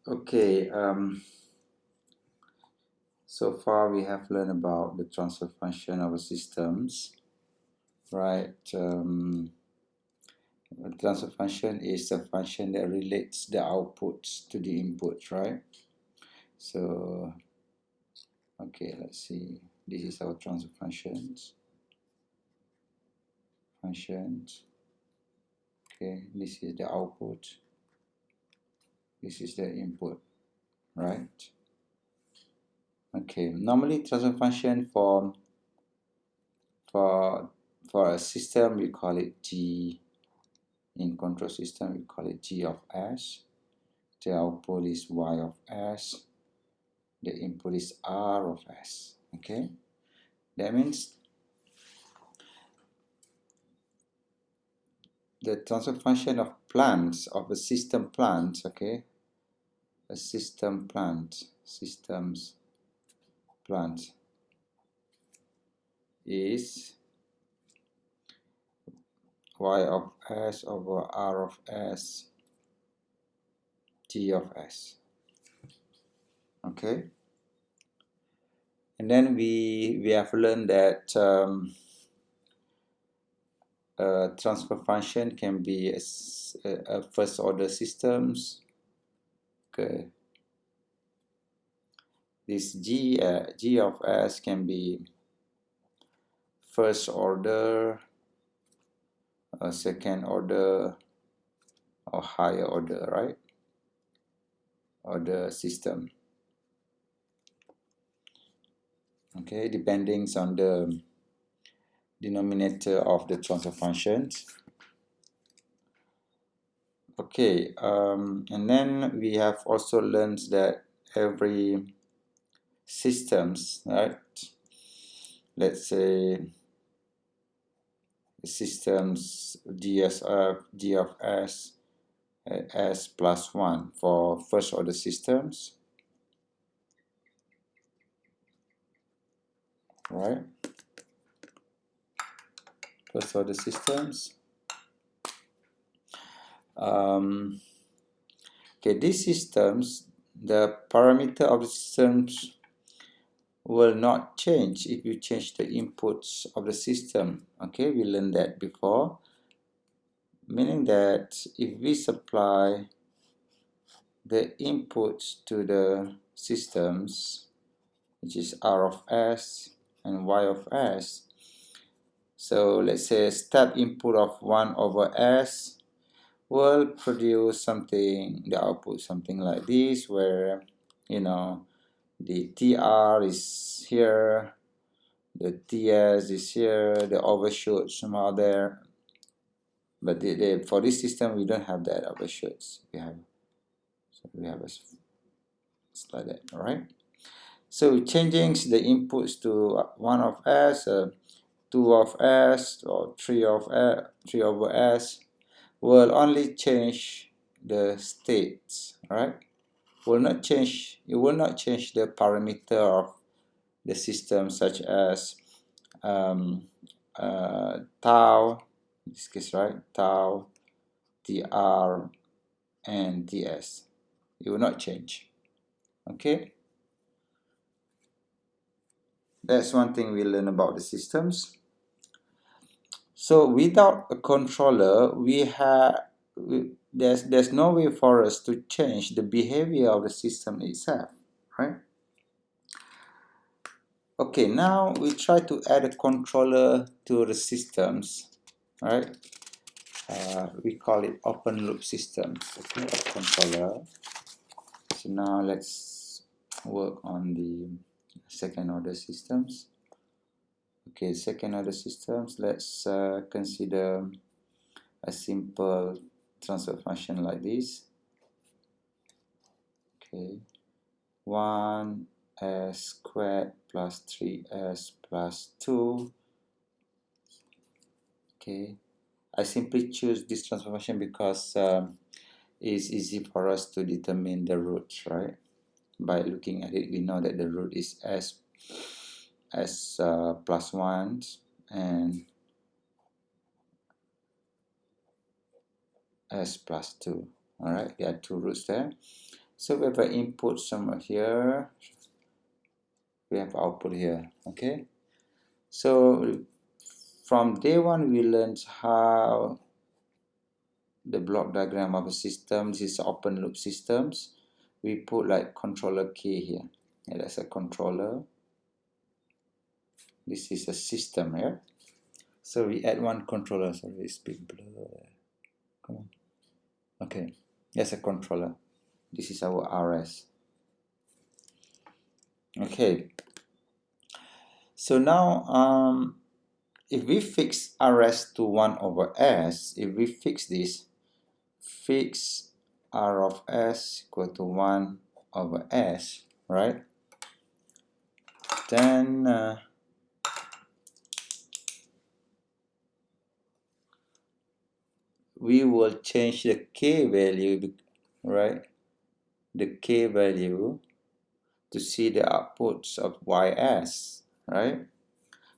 Okay, so far we have learned about the transfer function of systems, right? The transfer function is a function that relates the outputs to the inputs, right? So, okay, let's see. This is our transfer functions. Okay, this is the output. This is the input, right? Okay, normally transfer function for a system we call it G. In control system we call it G of S. The output is Y of S. The input is R of S. Okay, that means the transfer function of plants, of a system plant, okay, a system plant, systems plant is Y of S over R of S, G of S. Okay, and then we have learned that transfer function can be a first order systems. Okay, this G of S can be first order, second order, or higher order, right? Order system. Okay, depending on the denominator of the transfer functions. Okay, and then we have also learned that every systems, right? Let's say systems G of S, S plus 1 for first order systems, right? First order systems. Okay, these systems, the parameter of the systems will not change if you change the inputs of the system. Okay, we learned that before, meaning that if we supply the inputs to the systems, which is R of S and Y of S, so let's say a step input of 1 over S will produce something, the output something like this, where the TR is here, the TS is here, the overshoots somehow there. But for this system, we don't have that overshoots. We have a like that, all right? So changing the inputs to 1 of S, 2 of S, or 3 over S will only change the states, right? It will not change the parameter of the system, such as tau, in this case, right? Tau, TR, and TS. It will not change. Okay? That's one thing we learn about the systems. So without a controller, there's no way for us to change the behavior of the system itself, right? Okay, now we try to add a controller to the systems, right? We call it open loop systems, okay, a controller. So now let's work on the second order systems. Okay, second order systems, let's consider a simple transfer function like this. Okay, 1s squared plus 3s plus 2. Okay, I simply choose this transfer function because it's easy for us to determine the roots, right? By looking at it, we know that the root is s plus 1 and s plus 2. All right, there are two roots there. So we have an input somewhere here, we have output here. Okay, so from day one we learned how the block diagram of a system. This is open loop systems. We put like controller K here. Yeah, that's a controller. This is a system here. So we add one controller. Sorry, it's big blur. Come on. Okay, that's a controller. This is our RS. Okay. So now, if we fix RS to 1 over S, if we fix this, fix R of S equal to 1 over S, right? Then we will change the K value, right? The K value to see the outputs of YS, right?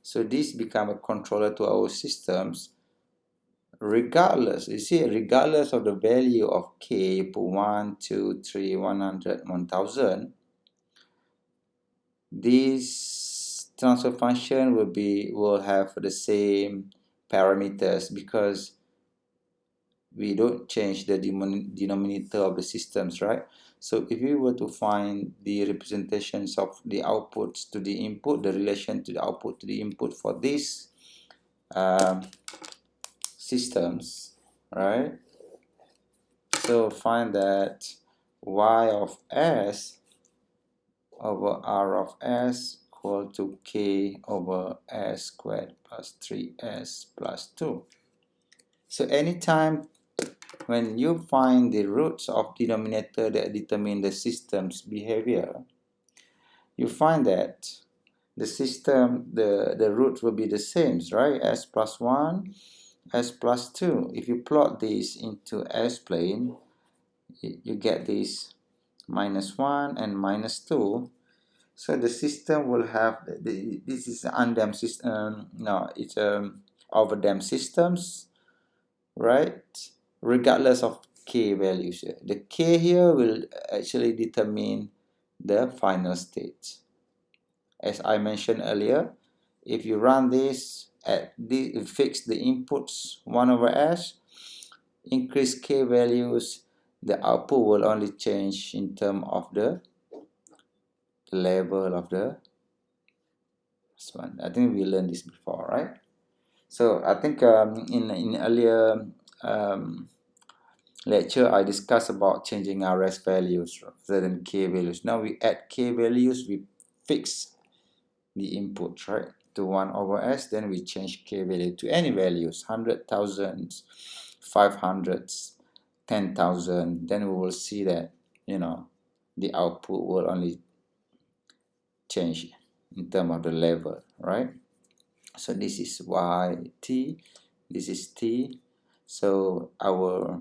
So this become a controller to our systems regardless, you see, regardless of the value of K, you put 1, 2, 3, 100, 1000, this transfer function will have the same parameters because we don't change the denominator of the systems, right? So if we were to find the representations of the outputs to the input, the relation to the output to the input for these systems, right? So find that y of s over r of s equal to k over s squared plus 3s plus 2. So anytime when you find the roots of denominator that determine the system's behavior, you find that the system, the roots will be the same, right? S plus 1, S plus 2. If you plot this into S plane, you get this minus 1 and minus 2. So the system will have, this is undamped system, no, it's overdamped systems, right? Regardless of K values. The K here will actually determine the final state. As I mentioned earlier, if you run this, fix the inputs 1 over S, increase K values, the output will only change in terms of the level of the one. I think we learned this before, right? So I think in earlier lecture I discussed about changing RS values rather than K values. Now we add K values, we fix the input, right, to 1 over S, then we change K value to any values, 100,000, 500, 10,000, then we will see that, you know, the output will only change in terms of the level, right? So this is YT, this is T. So our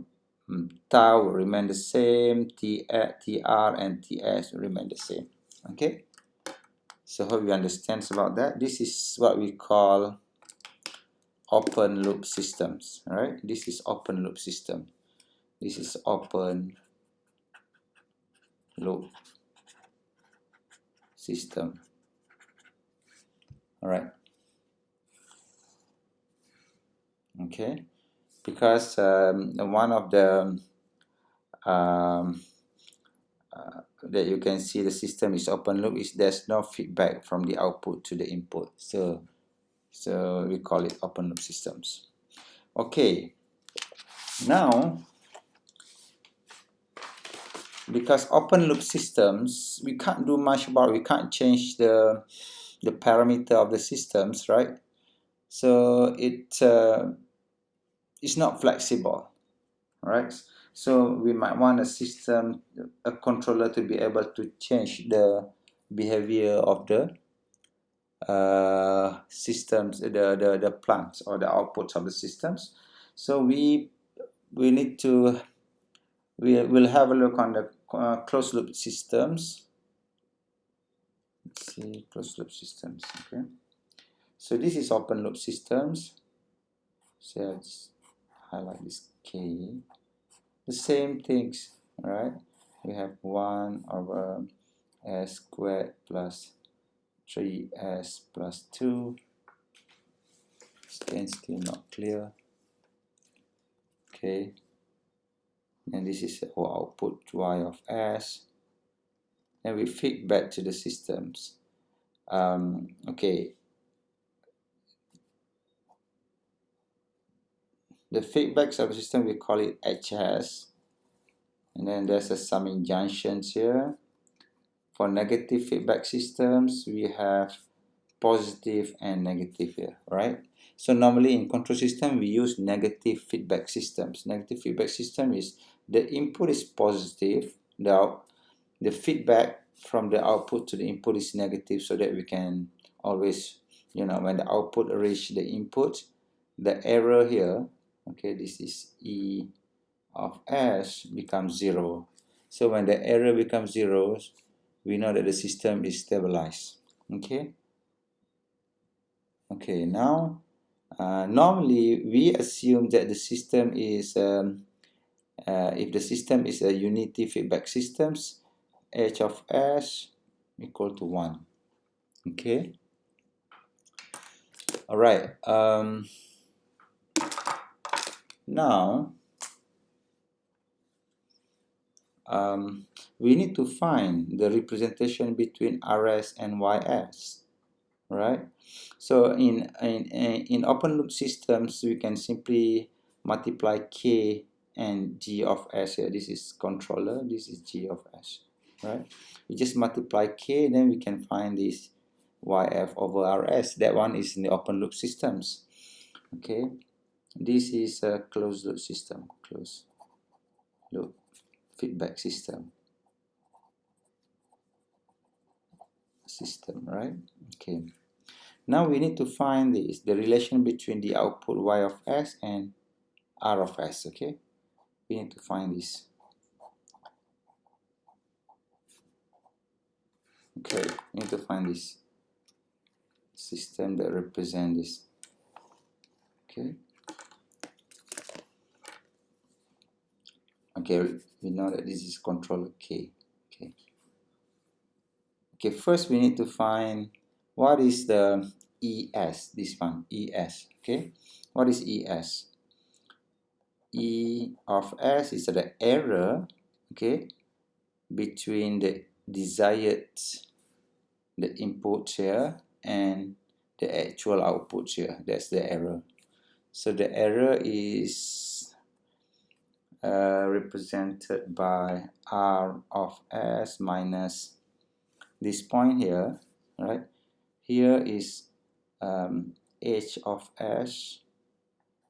tau will remain the same, TR and TS will remain the same. Okay. So hope you understand about that. This is what we call open loop systems, right? This is open loop system. This is open loop system. All right. Okay. Because one of the that you can see the system is open loop is there's no feedback from the output to the input. So we call it open loop systems. Okay. Now, because open loop systems, we can't do much about it. We can't change the parameter of the systems, right? So it's not flexible, right? So we might want a system, a controller to be able to change the behavior of the systems, the plants or the outputs of the systems. So we need to, we'll have a look on the closed loop systems. Let's see, closed loop systems. Okay, so this is open loop systems. So let's highlight this K. The same things, right? we have 1 over s squared plus 3s plus 2. Again, still not clear. Okay, and this is our output y of s, and we feed back to the systems. Okay, the feedbacks of the system, we call it HS, and then there's a summing junctions here. For negative feedback systems, we have positive and negative here, right? So normally in control system, we use negative feedback systems. Negative feedback system is the input is positive, the feedback from the output to the input is negative, so that we can always, when the output reach the input, the error here, okay, this is E of S becomes 0. So when the error becomes 0, we know that the system is stabilized. Okay, now normally we assume that the system is if the system is a unity feedback systems, H of S equal to 1. Okay, all right. Now we need to find the representation between RS and YS, right? So in open loop systems, we can simply multiply K and G of S here. This is controller, this is G of S, right? We just multiply K, then we can find this YF over RS. That one is in the open loop systems. Okay, this is a closed loop system, closed loop feedback system, right? Okay, now we need to find the relation between the output Y of S and R of S. Okay, we need to find this. Okay, we need to find this system that represents this. Okay. Okay, we know that this is controller K. Okay. Okay, first we need to find what is the ES, this one, ES. Okay, what is ES? E of S is the error, okay, between the desired, the input here, and the actual output here. That's the error. So the error is represented by R of S minus this point here, right? Here is H of S,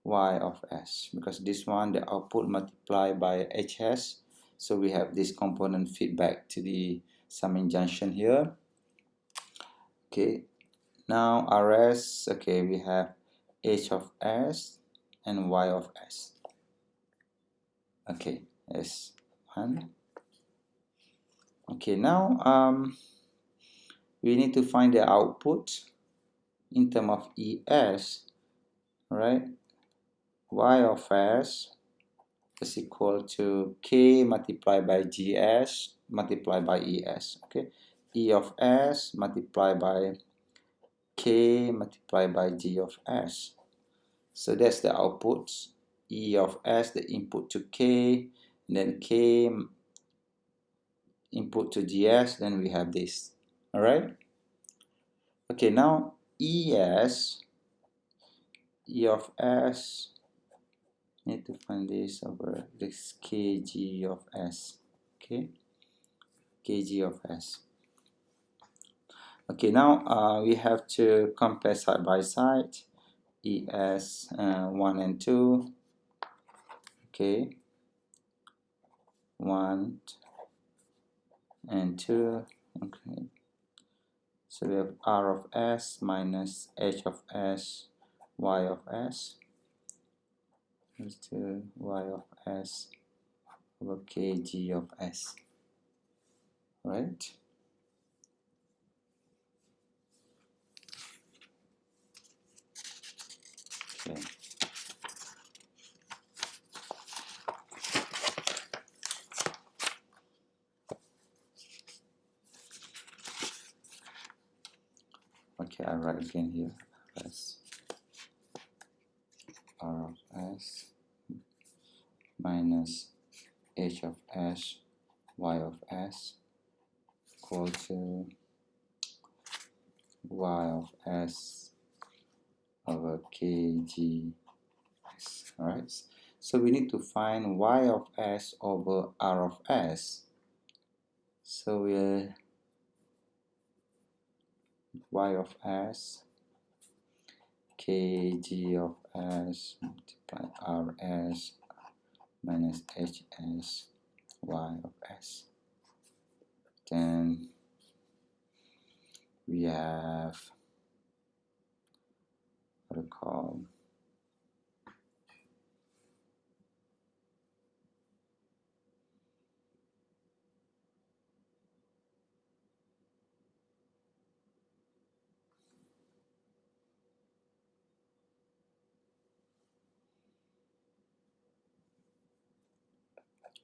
Y of S, because this one, the output multiplied by HS, so we have this component feedback to the summing junction here. Okay, now RS, okay, we have H of S and Y of S. Okay, S1. Okay, now we need to find the output in terms of ES, right? Y of S is equal to K multiplied by GS multiplied by ES. Okay, E of S multiplied by K multiplied by G of S. So that's the output. E of S, the input to K, and then K input to GS, then we have this. All right. Okay, now ES, E of S, need to find this over this kg of S. Okay, kg of S. Okay, now we have to compare side by side ES 1 and 2. Okay, 1 and 2. Okay, so we have R of S minus H of S, Y of S, is to Y of S over kg of S, right? Okay. Okay, I write again here. Plus r of s minus h of s y of s equal to y of s over kg s. Alright, so we need to find y of s over r of s. So we'll y of s kg of s multiply rs minus hs y of s. Then we have what we call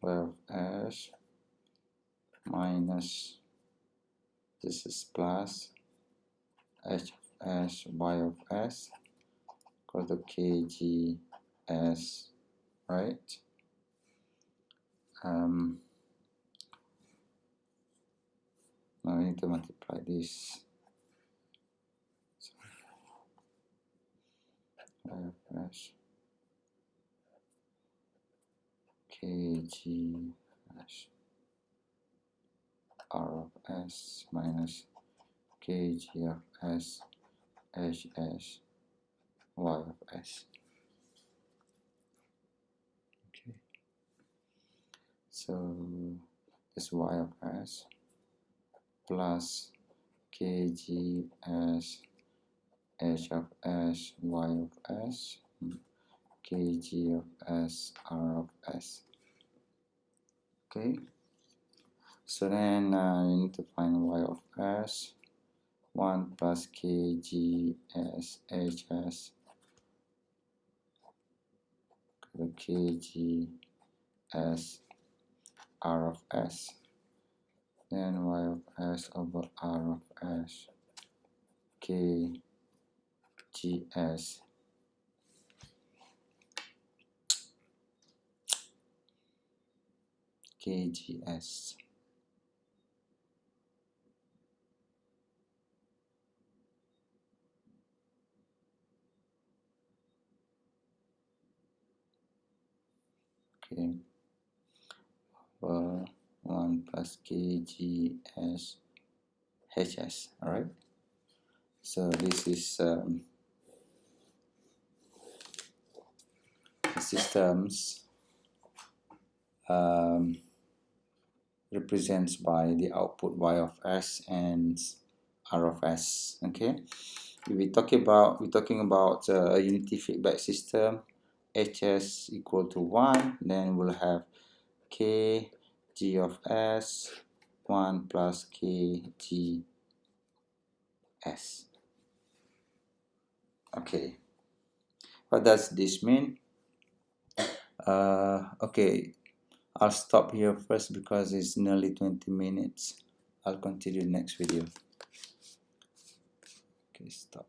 y of s minus, this is plus h of s y of s equal to kg s, right? Now we need to multiply this. Y of s kg s r of s minus kg of s hs y of s. Okay, so this y of s plus kg s h of s y of s kg of s r of s. Okay, so then we need to find y of s. 1 plus kg s h s kg s r of s. Then y of s over r of s k gs kgs. Okay, 1 plus kgs hs. All right, so this is the systems represents by the output y of s and r of s. Okay, if we're talking about a unity feedback system, hs equal to 1, then we'll have k g of s 1 plus k g s. Okay, what does this mean? Okay, I'll stop here first because it's nearly 20 minutes. I'll continue next video. Okay, stop.